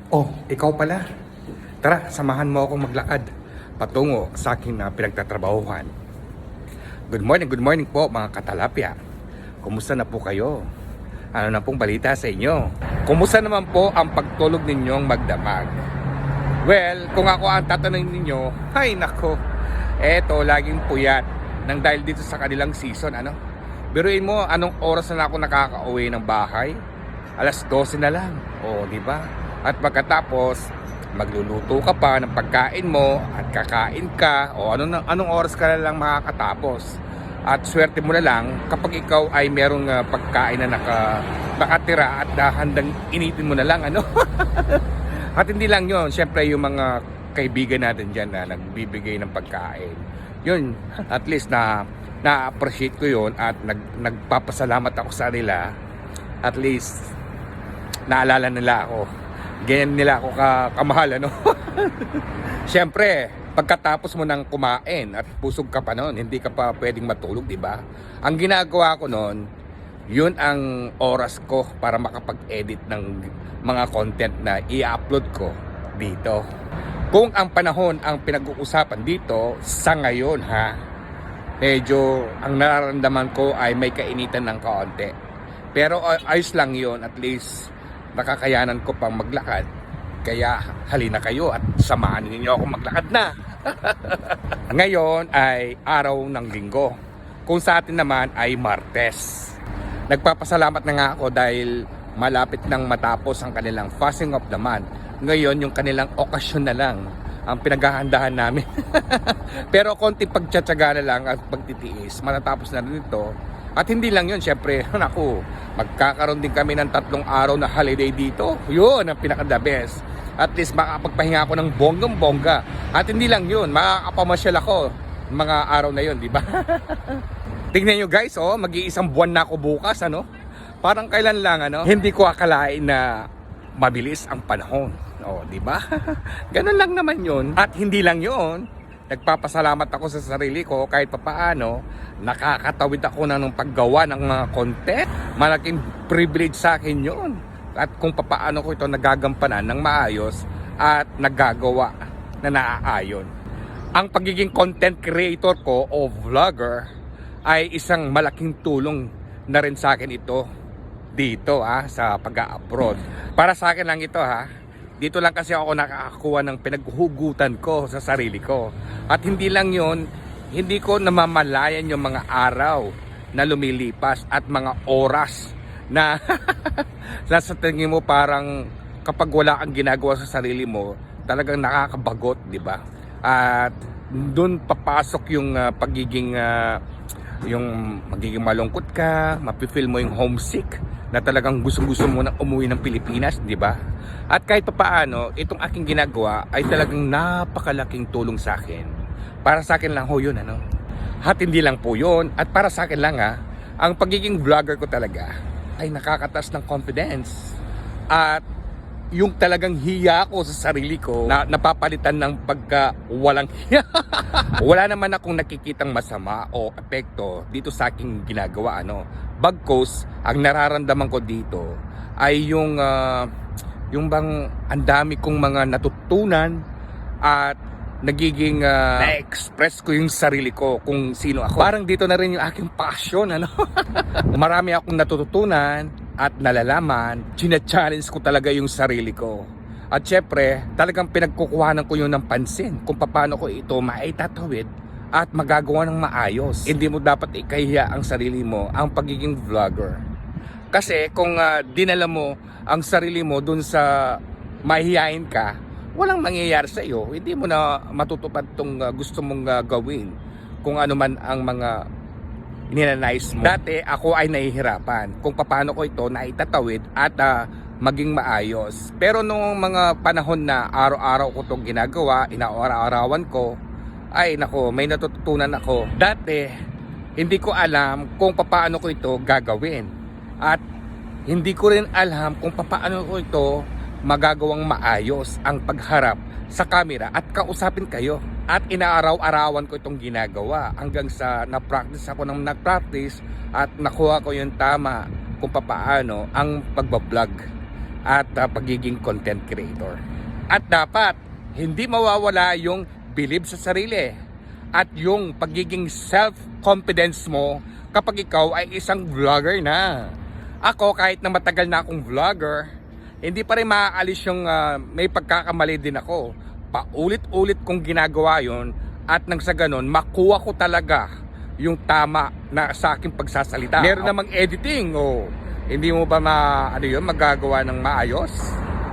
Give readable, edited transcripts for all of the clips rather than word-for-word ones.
Oh, ikaw pala. Tara, samahan mo akong maglakad patungo sa aking pinagtatrabahuhan. Good morning po mga katalapya. Kumusta na po kayo? Ano na pong balita sa inyo? Kumusta naman po ang pagtulog ninyong magdamag? Well, kung ako ang tatanungin ninyo, ay nako, eto laging puyat nang dahil dito sa kanilang season, ano? Biruin mo, anong oras na ako nakaka-uwi ng bahay? Alas 12 na lang, o di ba? At pagkatapos, magluluto ka pa ng pagkain mo at kakain ka, o anong oras ka na lang makakatapos. At swerte mo na lang kapag ikaw ay merong pagkain na nakatira at handang initin mo na lang, ano? At hindi lang yon, syempre yung mga kaibigan natin dyan na nagbibigay ng pagkain, yun, at least na-appreciate ko yun at nagpapasalamat ako sa nila. At least naalala nila ako, ganyan nila ako kamahal, ano? Syempre pagkatapos mo nang kumain at busog ka pa noon, hindi ka pa pwedeng matulog, di ba? Ang ginagawa ko noon, yun ang oras ko para makapag-edit ng mga content na i-upload ko dito. Kung ang panahon ang pinag-uusapan dito sa ngayon, medyo ang nararamdaman ko ay may kainitan ng kaunti. Pero ayos lang yun, at least nakakayanan ko pang maglakad. Kaya halina kayo at samahan ninyo ako maglakad na. Ngayon ay araw ng linggo, kung sa atin naman ay Martes. Nagpapasalamat na nga ako dahil malapit nang matapos ang kanilang fasting of the month. Ngayon yung kanilang okasyon na lang ang pinaghahandahan namin. Pero konti pagtsatsaga na lang at pagtitiis, matatapos na rin ito. At hindi lang yun, syempre, naku, magkakaroon din kami ng 3 araw na holiday dito. Yun ang pinaka-the best. At least makakapagpahinga ako ng bonggang-bongga. At hindi lang yun, makakapamasyal ako mga araw na yun, di ba? Tingnan nyo guys, mag-iisang buwan na ako bukas, ano? Parang kailan lang, ano? Hindi ko akalain na mabilis ang panahon. Di ba? Ganun lang naman yun. At hindi lang yun, nagpapasalamat ako sa sarili ko kahit papaano nakakatawid ako na ng paggawa ng mga content. Malaking privilege sa akin yun. At kung papaano ko ito nagagampanan ng maayos at nagagawa na naaayon. Ang pagiging content creator ko o vlogger ay isang malaking tulong na rin sa akin ito dito sa pag-a-abroad. Para sa akin lang ito Dito lang kasi ako nakakakuha ng pinaghuhugutan ko sa sarili ko. At hindi lang yon, hindi ko namamalayan yung mga araw na lumilipas at mga oras na nasa tingin mo parang kapag wala kang ginagawa sa sarili mo, talagang nakakabagot, di ba? At doon papasok yung magiging malungkot ka, mapifeel mo yung homesick na talagang gusto mo na umuwi ng Pilipinas, di ba? At kahit paano, itong aking ginagawa ay talagang napakalaking tulong sa akin. Para sa akin lang yun, ano? At hindi lang po yun, at para sa akin lang ang pagiging vlogger ko talaga ay nakakatas ng confidence. At yung talagang hiya ko sa sarili ko na napapalitan ng pagka walang hiya. Wala naman akong nakikitang masama o epekto dito sa aking ginagawa, ano. Bagkus, ang nararamdaman ko dito ay yung bang ang dami kong mga natutunan at nagiging na-express ko yung sarili ko kung sino ako. Parang dito na rin yung aking passion, ano. Marami akong natututunan at nalalaman, china-challenge ko talaga yung sarili ko. At syempre, talagang pinagkukuhanan ko yun ng pansin kung paano ko ito maitatawid at magagawa ng maayos. Hindi mo dapat ikahiya ang sarili mo, ang pagiging vlogger. Kasi kung dinala mo ang sarili mo dun sa mahihiyain ka, walang mangyayari sa iyo. Hindi mo na matutupad itong gusto mong gawin kung ano man ang mga ninanais mo. Dati ako ay nahihirapan kung paano ko ito naitatawid at maging maayos. Pero nung mga panahon na araw-araw ko itong ginagawa, inaaraw-arawan ko, ay nako, may natutunan ako. Dati, hindi ko alam kung paano ko ito gagawin. At hindi ko rin alam kung paano ko ito magagawang maayos ang pagharap sa camera at kausapin kayo. At inaaraw-arawan ko itong ginagawa hanggang sa na-practice ako ng nag-practice at nakuha ko yung tama kung paano ang pagbablog. at pagiging content creator. At dapat hindi mawawala yung believe sa sarili at yung pagiging self-confidence mo kapag ikaw ay isang vlogger na. Ako kahit na matagal na akong vlogger, hindi pa rin maaalis yung may pagkakamali din ako. Paulit-ulit kong ginagawa yon at nang sa ganon makuha ko talaga yung tama na sa aking pagsasalita. Meron namang editing o hindi mo ba magagawa ng maayos?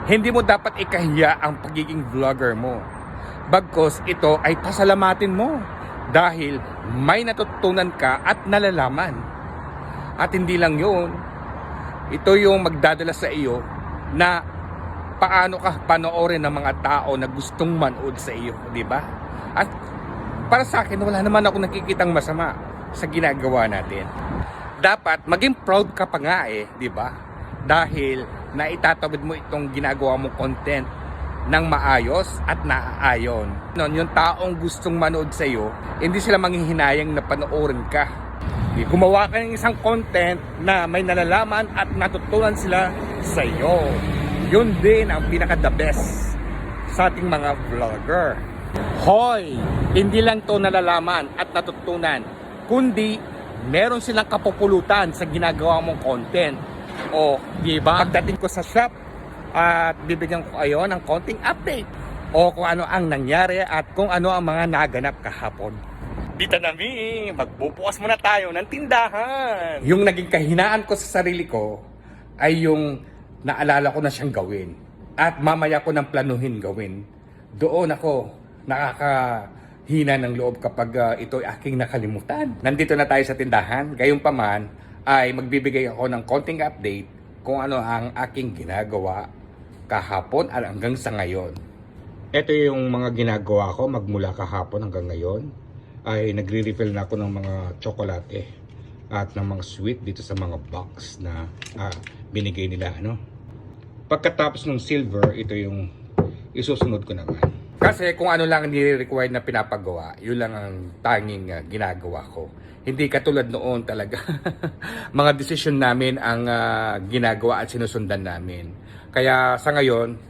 Hindi mo dapat ikahiya ang pagiging vlogger mo. Bagkos ito ay pasalamatin mo dahil may natutunan ka at nalalaman. At hindi lang yun, ito yung magdadala sa iyo na paano ka panoorin ng mga tao na gustong manood sa iyo, di ba? At para sa akin, wala naman ako nakikitang masama sa ginagawa natin. Dapat maging proud ka pa nga di ba? Dahil naitatawid mo itong ginagawa mong content ng maayos at naaayon. Yung taong gustong manood sa iyo, hindi sila manghihinayang na panoorin ka. Gumawa ka ng isang content na may nalalaman at natutunan sila sa iyo. Yun din ang pinaka-the best sa ating mga vlogger. Hoy! Hindi lang to nalalaman at natutunan, kundi meron silang kapupulutan sa ginagawa mong content. O, di ba? Pagdating ko sa shop at bibigyan ko kayo ng konting update o kung ano ang nangyari at kung ano ang mga naganap kahapon. Dito na magbubukas muna tayo ng tindahan. Yung naging kahinaan ko sa sarili ko ay yung naalala ko na siyang gawin at mamaya ko nang planuhin gawin. Doon ako nakakahina ng loob kapag ito ay aking nakalimutan. Nandito na tayo sa tindahan. Gayunpaman ay magbibigay ako ng konting update kung ano ang aking ginagawa kahapon at hanggang sa ngayon. Ito yung mga ginagawa ko magmula kahapon hanggang ngayon. Ay nagre-refill na ako ng mga tsokolate at ng mga sweet dito sa mga box na binigay nila. Pagkatapos ng silver, ito yung isusunod ko naman. Kasi kung ano lang nire-required na pinapagawa, yun lang ang tanging ginagawa ko. Hindi katulad noon talaga. Mga desisyon namin ang ginagawa at sinusundan namin. Kaya sa ngayon,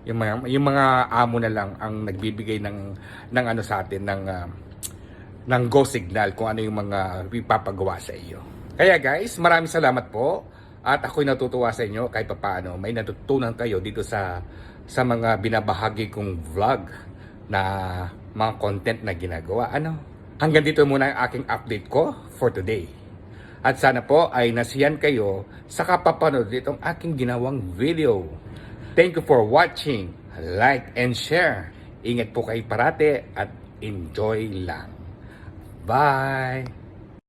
yung mga amo na lang ang nagbibigay ng ano sa atin ng go signal kung ano yung mga ipapagawa sa iyo. Kaya guys, maraming salamat po at ako'y natutuwa sa inyo kahit papaano may natutunan kayo dito sa mga binabahagi kong vlog na mga content na ginagawa. Hanggang dito muna ang aking update ko for today. At sana po ay nasiyan kayo sa kapapanood itong aking ginawang video. Thank you for watching. Like and share. Ingat po kayo parate at enjoy lang. Bye!